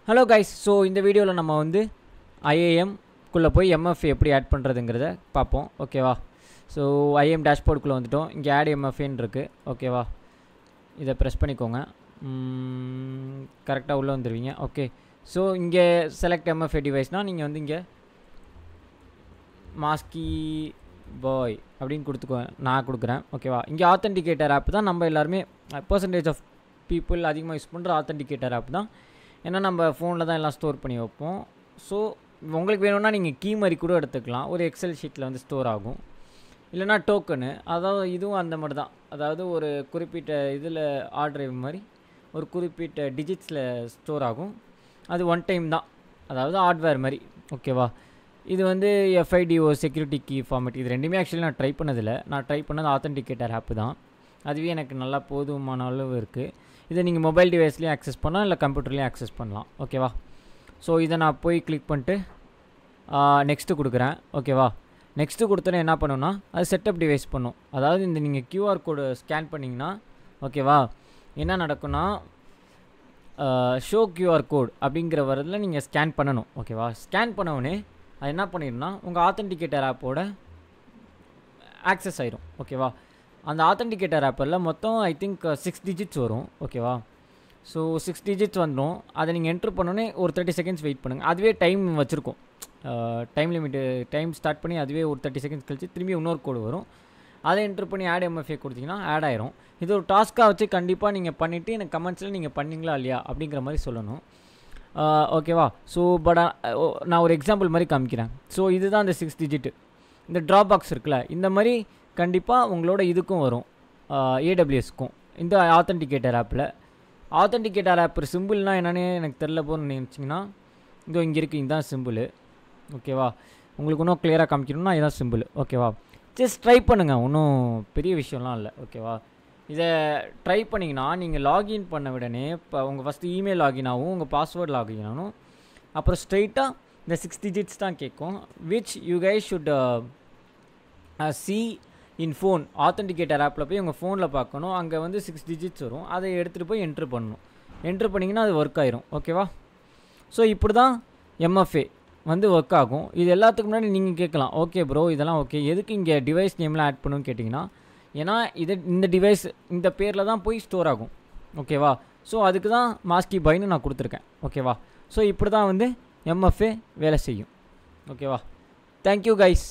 Hello guys. So இந்த வீடியோவில் நம்ம வந்து ஐஏஎம்குள்ளே போய் எம்எஃப்ஏ எப்படி ஆட் பண்ணுறதுங்கிறத பார்ப்போம். ஓகேவா? ஸோ ஐஏஎம் டேஷ்போர்டுக்குள்ளே வந்துட்டோம். இங்கே ஆட் எம்எஃப்ஏன்னு இருக்குது. ஓகேவா? இதை ப்ரெஸ் பண்ணிக்கோங்க. கரெக்டாக உள்ளே வந்துடுவீங்க. ஓகே. ஸோ இங்கே செலக்ட் எம்எஃப்ஏ டிவைஸ்னால் நீங்கள் வந்து இங்கே மாஸ்கி பாய் அப்படின்னு கொடுத்துக்கோங்க. நான் கொடுக்குறேன். ஓகேவா? இங்கே ஆத்தென்டிகேட்டர் ஆப் தான் நம்ம எல்லாருமே பர்சன்டேஜ் ஆஃப் பீப்புள் அதிகமாக யூஸ் பண்ணுற ஆத்தென்டிகேட்டர் ஆப் தான். ஏன்னா நம்ம ஃபோனில் தான் எல்லாம் ஸ்டோர் பண்ணி வைப்போம். ஸோ உங்களுக்கு வேணும்னா நீங்கள் கீ மாதிரி கூட எடுத்துக்கலாம். ஒரு எக்ஸல் ஷீட்டில் வந்து ஸ்டோர் ஆகும். இல்லைனா டோக்கனு, அதாவது இதுவும் அந்த மாதிரி தான். அதாவது ஒரு குறிப்பிட்ட இதில் ஆர்ட்ரைவ் மாதிரி ஒரு குறிப்பிட்ட டிஜிட்ஸில் ஸ்டோர் ஆகும். அது ஒன் டைம் தான், அதாவது ஹார்ட்வேர் மாதிரி. ஓகேவா? இது வந்து எஃப்ஐடிஓ செக்யூரிட்டி கீ ஃபார்மேட். இது ரெண்டுமே ஆக்சுவலி நான் ட்ரை பண்ணதில்லை. நான் ட்ரை பண்ணது ஆத்தென்டிகேட்டர் ஆப்பு தான். அதுவே எனக்கு நல்லா போதுமான அளவு இருக்குது. இதை நீங்கள் மொபைல் டிவைஸ்லேயும் ஆக்சஸ் பண்ணலாம், இல்லை கம்ப்யூட்டர்லேயும் ஆக்சஸ் பண்ணலாம். ஓகேவா? ஸோ இதை நான் போய் கிளிக் பண்ணிட்டு நெக்ஸ்ட்டு கொடுக்குறேன். ஓகேவா? நெக்ஸ்ட்டு கொடுத்தோன்னே என்ன பண்ணுன்னா அது செட்டப் டிவைஸ் பண்ணும். அதாவது இந்த நீங்கள் கியூஆர் கோடு ஸ்கேன் பண்ணிங்கன்னா ஓகேவா என்ன நடக்கும்னா ஷோ கியூஆர் கோட் அப்படிங்கிற வரதில் நீங்கள் ஸ்கேன் பண்ணணும். ஓகேவா? ஸ்கேன் பண்ணவுடனே அது என்ன பண்ணிடும்னா உங்கள் ஆத்தென்டிகேட்டர் ஆப்போட ஆக்சஸ் ஆயிரும். ஓகேவா? அந்த ஆத்தென்டிகேட்டர் ஆப்பில் மொத்தம் ஐ திங்க் 6 டிஜிட்ஸ் வரும். ஓகேவா? ஸோ 6 டிஜிட்ஸ் வந்துடும். அதை நீங்கள் என்ட்ரு பண்ணோன்னே ஒரு 30 செகண்ட்ஸ் வெயிட் பண்ணுங்கள். அதுவே டைம் வச்சுருக்கோம். டைம் லிமிட்டு டைம் ஸ்டார்ட் பண்ணி அதுவே ஒரு 30 செகண்ட்ஸ் கழிச்சு திரும்பி இன்னொரு கோடு வரும். அதை என்ட்ரு பண்ணி ஆட் எம்எஃப்ஏ கொடுத்தீங்கன்னா ஆட் ஆயிரும். இது ஒரு டாஸ்க்காக வச்சு கண்டிப்பாக நீங்கள் பண்ணிவிட்டு எனக்கு கமெண்ட்ஸில் நீங்கள் பண்ணிங்களா இல்லையா அப்படிங்கிற மாதிரி சொல்லணும். ஓகேவா? ஸோ நான் ஒரு எக்ஸாம்பிள் மாதிரி காமிக்கிறேன். ஸோ இதுதான் இந்த 6 டிஜிட்டு. இந்த ட்ராப் பாக்ஸ் இருக்குல்ல, இந்த மாதிரி கண்டிப்பாக உங்களோட இதுக்கும் வரும், ஏடபிள்யூஎஸ்க்கும். இந்த ஆத்தென்டிகேட்டர் ஆப்பில் ஆத்தென்டிகேட்டர் ஆப் சிம்பிள்னால் என்னென்னு எனக்கு தெரில போகணுன்னு நினச்சிங்கன்னா இதோ இங்கே இருக்குது. இதுதான் சிம்பிள். ஓகேவா? உங்களுக்கு இன்னும் கிளியராக காமிக்கணும்னா இதுதான் சிம்பிள். ஓகேவா? ஜஸ்ட் ட்ரை பண்ணுங்கள். ஒன்றும் பெரிய விஷயம்லாம் இல்லை. ஓகேவா? இதை ட்ரை பண்ணிங்கன்னா நீங்கள் லாகின் பண்ண உடனே இப்போ உங்கள் ஃபஸ்ட்டு இமெயில் லாகின் ஆகும், உங்கள் பாஸ்வேர்ட் லாகின் ஆகணும். அப்புறம் ஸ்ட்ரைட்டாக இந்த 6 டிஜிட்ஸ் தான் கேட்கும். Which you guys should see in phone. Authenticator ஆப்பில் போய் உங்கள் ஃபோனில் பார்க்கணும். அங்கே வந்து 6 டிஜிட்ஸ் வரும். அதை எடுத்துகிட்டு போய் என்ட்ரு பண்ணணும். என்ட்ரு பண்ணிங்கன்னா அது ஒர்க் ஆயிரும். ஓகேவா? ஸோ இப்படி தான் எம்எஃப்ஏ வந்து ஒர்க் ஆகும். இது எல்லாத்துக்கு முன்னாடி நீங்கள் கேட்கலாம், ஓகே ப்ரோ இதெல்லாம் ஓகே, எதுக்கு இங்கே டிவைஸ் நேம்லாம் ஆட் பண்ணுன்னு கேட்டிங்கன்னா, ஏன்னா இந்த டிவைஸ் இந்த பேரில் தான் போய் ஸ்டோர் ஆகும். ஓகேவா? ஸோ அதுக்கு தான் மாஸ்கி பாய்னு நான் கொடுத்துருக்கேன். ஓகேவா? ஸோ இப்படி தான் வந்து எம்எஃப்ஏ வேலை செய்யும். ஓகேவா? Thank you guys.